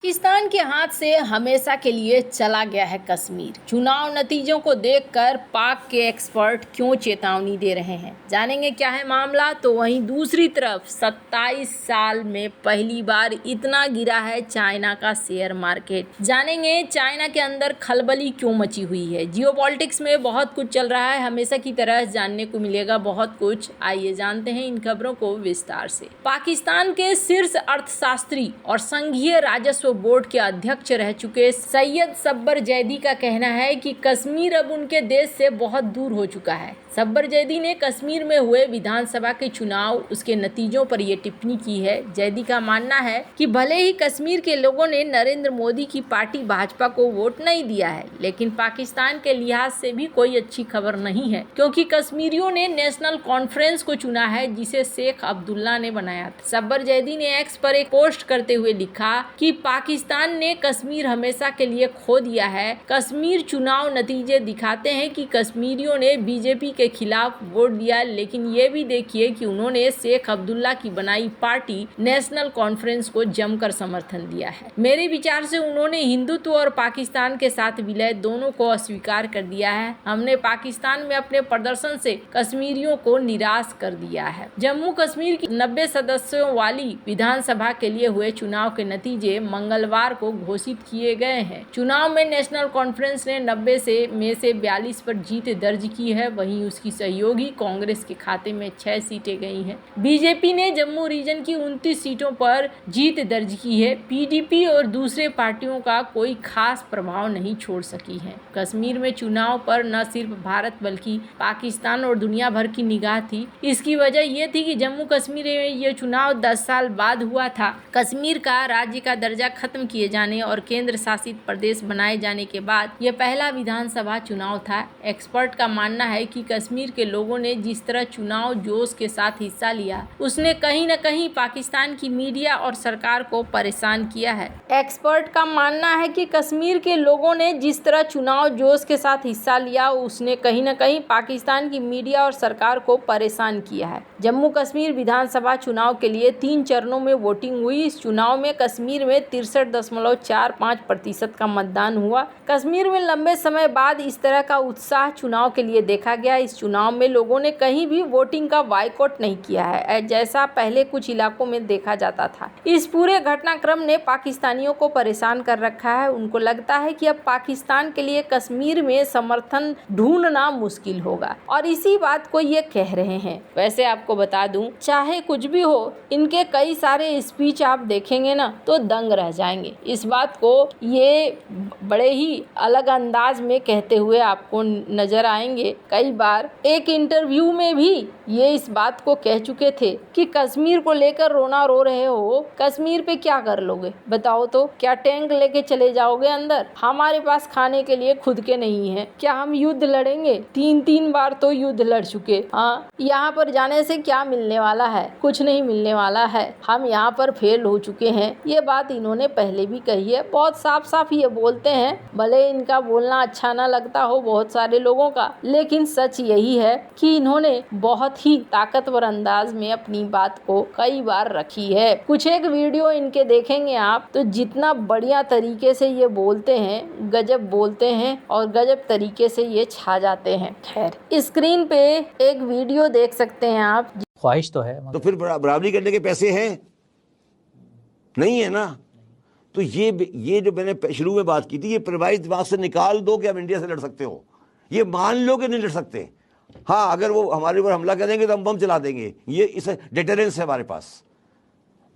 पाकिस्तान के हाथ से हमेशा के लिए चला गया है कश्मीर। चुनाव नतीजों को देखकर पाक के एक्सपर्ट क्यों चेतावनी दे रहे हैं, जानेंगे क्या है मामला। तो वहीं दूसरी तरफ 27 साल में पहली बार इतना गिरा है चाइना का शेयर मार्केट। जानेंगे चाइना के अंदर खलबली क्यों मची हुई है। जियोपॉलिटिक्स में बहुत कुछ चल रहा है, हमेशा की तरह जानने को मिलेगा बहुत कुछ। आइए जानते हैं इन खबरों को विस्तार से। पाकिस्तान के शीर्ष अर्थशास्त्री और संघीय राजस्व बोर्ड के अध्यक्ष रह चुके सैयद सब्बर जैदी का कहना है कि कश्मीर अब उनके देश से बहुत दूर हो चुका है। सब्बर जैदी ने कश्मीर में हुए विधानसभा के चुनाव उसके नतीजों पर यह टिप्पणी की है। जैदी का मानना है कि भले ही कश्मीर के लोगों ने नरेंद्र मोदी की पार्टी भाजपा को वोट नहीं दिया है, लेकिन पाकिस्तान के लिहाज से भी कोई अच्छी खबर नहीं है, क्योंकि कश्मीरियों ने नेशनल कॉन्फ्रेंस को चुना है जिसे शेख अब्दुल्ला ने बनाया था। सब्बर जैदी ने एक्स पर एक पोस्ट करते हुए लिखा कि पाकिस्तान ने कश्मीर हमेशा के लिए खो दिया है। कश्मीर चुनाव नतीजे दिखाते हैं कि कश्मीरियों ने बीजेपी के खिलाफ वोट दिया, लेकिन ये भी देखिए कि उन्होंने शेख अब्दुल्ला की बनाई पार्टी नेशनल कॉन्फ्रेंस को जमकर समर्थन दिया है। मेरे विचार से उन्होंने हिंदुत्व और पाकिस्तान के साथ विलय दोनों को अस्वीकार कर दिया है। हमने पाकिस्तान में अपने प्रदर्शन से कश्मीरियों को निराश कर दिया है। जम्मू कश्मीर की 90 सदस्यों वाली विधानसभा के लिए हुए चुनाव के नतीजे मंगलवार को घोषित किए गए हैं। चुनाव में नेशनल कॉन्फ्रेंस ने 90 में से 42 पर जीत दर्ज की है। वहीं उसकी सहयोगी कांग्रेस के खाते में 6 सीटें गई हैं। बीजेपी ने जम्मू रीजन की 29 सीटों पर जीत दर्ज की है। पीडीपी और दूसरे पार्टियों का कोई खास प्रभाव नहीं छोड़ सकी है। कश्मीर में चुनाव पर न सिर्फ भारत बल्कि पाकिस्तान और दुनिया भर की निगाह थी। इसकी वजह यह थी कि जम्मू कश्मीर में यह चुनाव 10 साल बाद हुआ था। कश्मीर का राज्य का दर्जा खत्म किए जाने और केंद्र शासित प्रदेश बनाए जाने के बाद यह पहला विधानसभा चुनाव था। एक्सपर्ट का मानना है कि कश्मीर के लोगों ने जिस तरह चुनाव जोश के साथ हिस्सा लिया, उसने कहीं न कहीं पाकिस्तान की मीडिया और सरकार को परेशान किया है। एक्सपर्ट का मानना है कि कश्मीर के लोगों ने जिस तरह चुनाव जोश के साथ हिस्सा लिया, उसने कहीं न कहीं पाकिस्तान की मीडिया और सरकार को परेशान किया है। जम्मू कश्मीर विधानसभा चुनाव के लिए 3 चरणों में वोटिंग हुई। इस चुनाव में कश्मीर में 63.45% का मतदान हुआ। कश्मीर में लंबे समय बाद इस तरह का उत्साह चुनाव के लिए देखा गया। इस चुनाव में लोगों ने कहीं भी वोटिंग का बायकॉट नहीं किया है, जैसा पहले कुछ इलाकों में देखा जाता था। इस पूरे घटनाक्रम ने पाकिस्तानियों को परेशान कर रखा है। उनको लगता है कि अब पाकिस्तान के लिए कश्मीर में समर्थन ढूंढना मुश्किल होगा, और इसी बात को ये कह रहे हैं। वैसे आपको बता दूं, चाहे कुछ भी हो, इनके कई सारे स्पीच आप देखेंगे ना तो दंग रह जाएंगे। इस बात को ये बड़े ही अलग अंदाज में कहते हुए आपको नजर आएंगे। कई बार एक इंटरव्यू में भी ये इस बात को कह चुके थे कि कश्मीर को लेकर रोना रो रहे हो, कश्मीर पे क्या कर लोगे बताओ तो? क्या टैंक लेके चले जाओगे अंदर? हमारे पास खाने के लिए खुद के नहीं है, क्या हम युद्ध लड़ेंगे? 3 बार तो युद्ध लड़ चुके। हाँ, यहाँ पर जाने से क्या मिलने वाला है? कुछ नहीं मिलने वाला है। हम यहाँ पर फेल हो चुके हैं। ये बात इन्होंने पहले भी कही है। बहुत साफ साफ ये बोलते हैं, भले इनका बोलना अच्छा ना लगता हो बहुत सारे लोगों का, लेकिन सच यही है कि इन्होंने बहुत ही ताकतवर अंदाज में अपनी बात को कई बार रखी है। कुछ एक वीडियो इनके देखेंगे आप तो जितना बढ़िया तरीके से ये बोलते हैं, गजब बोलते हैं और गजब तरीके से ये छा जाते हैं। खैर, स्क्रीन पे एक वीडियो देख सकते हैं आप। ख्वाहिश तो है, तो फिर बराबरी करने के पैसे हैं नहीं है ना? तो ये जो मैंने शुरू में बात की थी, ये प्रवाहित दिमाग से निकाल दो कि हम इंडिया से लड़ सकते हो। ये मान लो कि नहीं लड़ सकते। हाँ, अगर वो हमारे ऊपर हमला करेंगे तो हम बम चला देंगे, ये इस डिटरेंस है हमारे पास।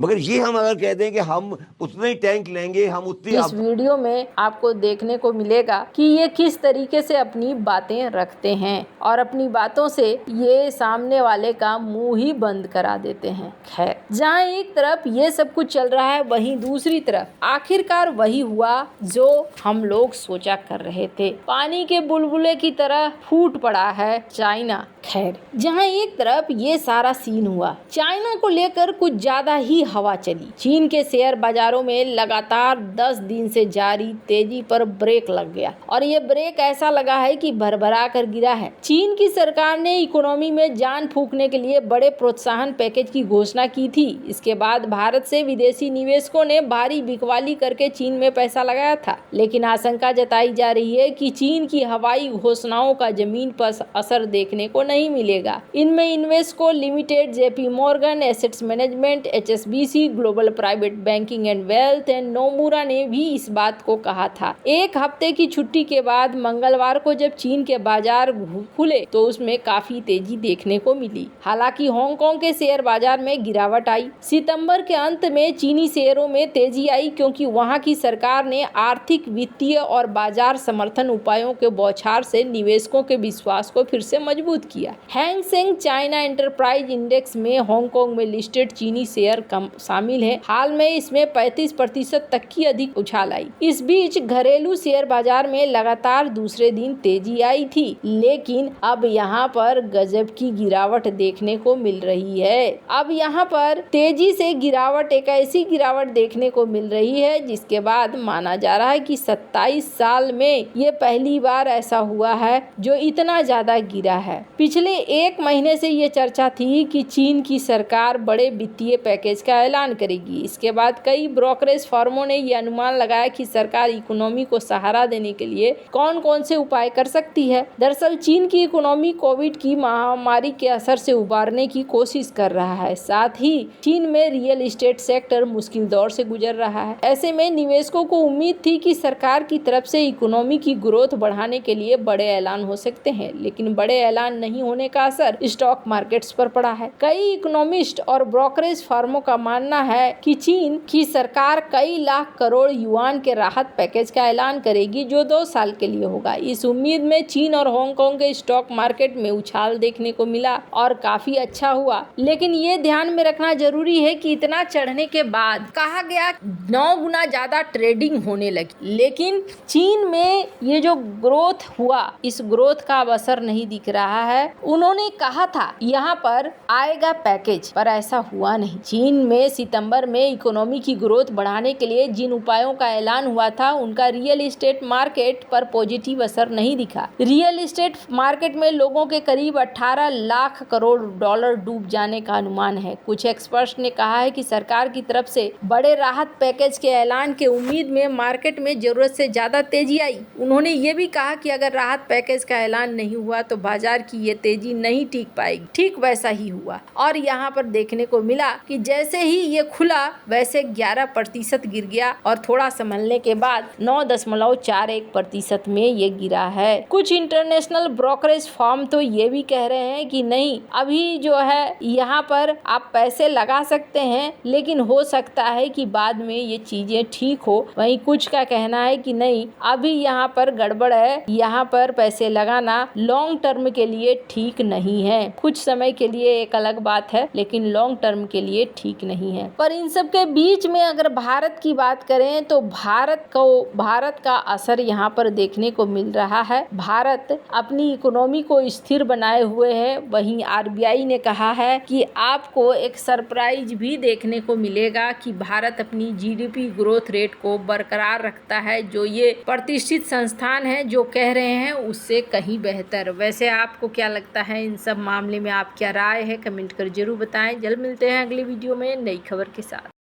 मगर ये हम अगर कह दें कि हम उतने ही टैंक लेंगे, हम उतनी। इस वीडियो में आपको देखने को मिलेगा कि ये किस तरीके से अपनी बातें रखते हैं और अपनी बातों से ये सामने वाले का मुंह ही बंद करा देते हैं। खैर, जहाँ एक तरफ ये सब कुछ चल रहा है, वहीं दूसरी तरफ आखिरकार वही हुआ जो हम लोग सोचा कर रहे थे। पानी के बुलबुले की तरह फूट पड़ा है चाइना। खैर, जहाँ एक तरफ ये सारा सीन हुआ, चाइना को लेकर कुछ ज्यादा ही हवा चली। चीन के शेयर बाजारों में लगातार 10 दिन से जारी तेजी पर ब्रेक लग गया और ये ब्रेक ऐसा लगा है कि भरभरा कर गिरा है। चीन की सरकार ने इकोनॉमी में जान फूंकने के लिए बड़े प्रोत्साहन पैकेज की घोषणा की थी। इसके बाद भारत से विदेशी निवेशकों ने भारी बिकवाली करके चीन में पैसा लगाया था, लेकिन आशंका जताई जा रही है कि चीन की हवाई घोषणाओं का जमीन पर असर देखने को नहीं मिलेगा। इनमें Invesco limited, JP Morgan assets management, HSBC global private banking and wealth and Nomura ने भी इस बात को कहा था। एक हफ्ते की छुट्टी के बाद मंगलवार को जब चीन के बाजार खुले तो उसमें काफी तेजी देखने को मिली। हालांकि हांगकांग के शेयर बाजार में गिरावट आई। सितंबर के अंत में चीनी शेयरों में तेजी आई क्योंकि वहां की सरकार ने आर्थिक, वित्तीय और बाजार समर्थन उपायों के बौछार से निवेशकों के विश्वास को फिर से मजबूत किया। Hang Seng China enterprise index में हांगकांग में लिस्टेड चीनी शेयर कम शामिल है। हाल में इसमें 35% तक की अधिक उछाल आई। इस बीच घरेलू शेयर बाजार में लगातार दूसरे दिन तेजी आई थी, लेकिन अब यहाँ पर गजब की गिरावट देखने को मिल रही है। अब यहाँ पर तेजी से गिरावट, एक ऐसी गिरावट देखने को मिल रही है जिसके बाद माना जा रहा है कि 27 साल में ये पहली बार ऐसा हुआ है जो इतना ज्यादा गिरा है। पिछले एक महीने से ये चर्चा थी कि चीन की सरकार बड़े वित्तीय पैकेज का ऐलान करेगी। इसके बाद कई ब्रोकरेज फर्मों ने ये अनुमान लगाया कि सरकार इकोनॉमी को सहारा देने के लिए कौन कौन से उपाय कर सकती है। दरअसल चीन की इकोनॉमी कोविड की महामारी के असर से उबारने की कोशिश कर रहा है। साथ ही चीन में रियल एस्टेट सेक्टर मुश्किल दौर से गुजर रहा है। ऐसे में निवेशकों को उम्मीद थी कि सरकार की तरफ से इकोनॉमी की ग्रोथ बढ़ाने के लिए बड़े ऐलान हो सकते हैं, लेकिन बड़े ऐलान नहीं होने का असर स्टॉक मार्केट्स पर पड़ा है। कई इकोनॉमिस्ट और ब्रोकरेज फर्मों का मानना है कि चीन की सरकार कई लाख करोड़ युआन के राहत पैकेज का ऐलान करेगी जो 2 साल के लिए होगा। इस उम्मीद में चीन और हांगकांग के स्टॉक मार्केट में उछाल देखने को मिला और काफी अच्छा हुआ। लेकिन ये ध्यान में रखना जरूरी है कि इतना चढ़ने के बाद कहा गया 9 गुना ज्यादा ट्रेडिंग होने लगी, लेकिन चीन में ये जो ग्रोथ हुआ, इस ग्रोथ का अब असर नहीं दिख रहा है। उन्होंने कहा था यहाँ पर आएगा पैकेज, पर ऐसा हुआ नहीं। चीन में सितंबर में इकोनॉमी की ग्रोथ बढ़ाने के लिए जिन उपायों का ऐलान हुआ था उनका रियल एस्टेट मार्केट पर पॉजिटिव असर नहीं दिखा। रियल एस्टेट मार्केट में लोगों के करीब 18 लाख करोड़ डॉलर डूब जाने का अनुमान है। कुछ एक्सपर्ट्स ने कहा है कि सरकार की तरफ से बड़े राहत पैकेज के ऐलान के उम्मीद में मार्केट में जरूरत से ज्यादा तेजी आई। उन्होंने ये भी कहा कि अगर राहत पैकेज का ऐलान नहीं हुआ तो बाजार की ये तेजी नहीं टिक पाएगी। ठीक वैसा ही हुआ और यहाँ पर देखने को मिला कि जैसे ही ये खुला वैसे 11% गिर गया और थोड़ा संभलने के बाद 9.41% में ये गिरा है। कुछ इंटरनेशनल ब्रोकरेज फर्म तो ये भी कह रहे हैं कि नहीं, अभी जो है यहाँ पर आप पैसे लगा सकते हैं, लेकिन हो सकता है कि बाद में ये चीजें ठीक हो। वहीं कुछ का कहना है कि नहीं, अभी यहाँ पर गड़बड़ है, यहाँ पर पैसे लगाना लॉन्ग टर्म के लिए ठीक नहीं है। कुछ समय के लिए एक अलग बात है, लेकिन लॉन्ग टर्म के लिए ठीक नहीं है। पर इन सब के बीच में अगर भारत की बात करें तो भारत का असर यहाँ पर देखने को मिल रहा है। भारत अपनी इकोनॉमी को स्थिर बनाए हुए है। वहीं RBI ने कहा है कि आपको एक सरप्राइज भी देखने को मिलेगा कि भारत अपनी GDP ग्रोथ रेट को बरकरार रखता है, जो ये प्रतिष्ठित संस्थान है जो कह रहे हैं उससे कहीं बेहतर। वैसे आपको क्या लगता है इन सब मामले में, आप क्या राय है, कमेंट कर जरूर बताएं। जल्द मिलते हैं अगली वीडियो में नई खबर के साथ।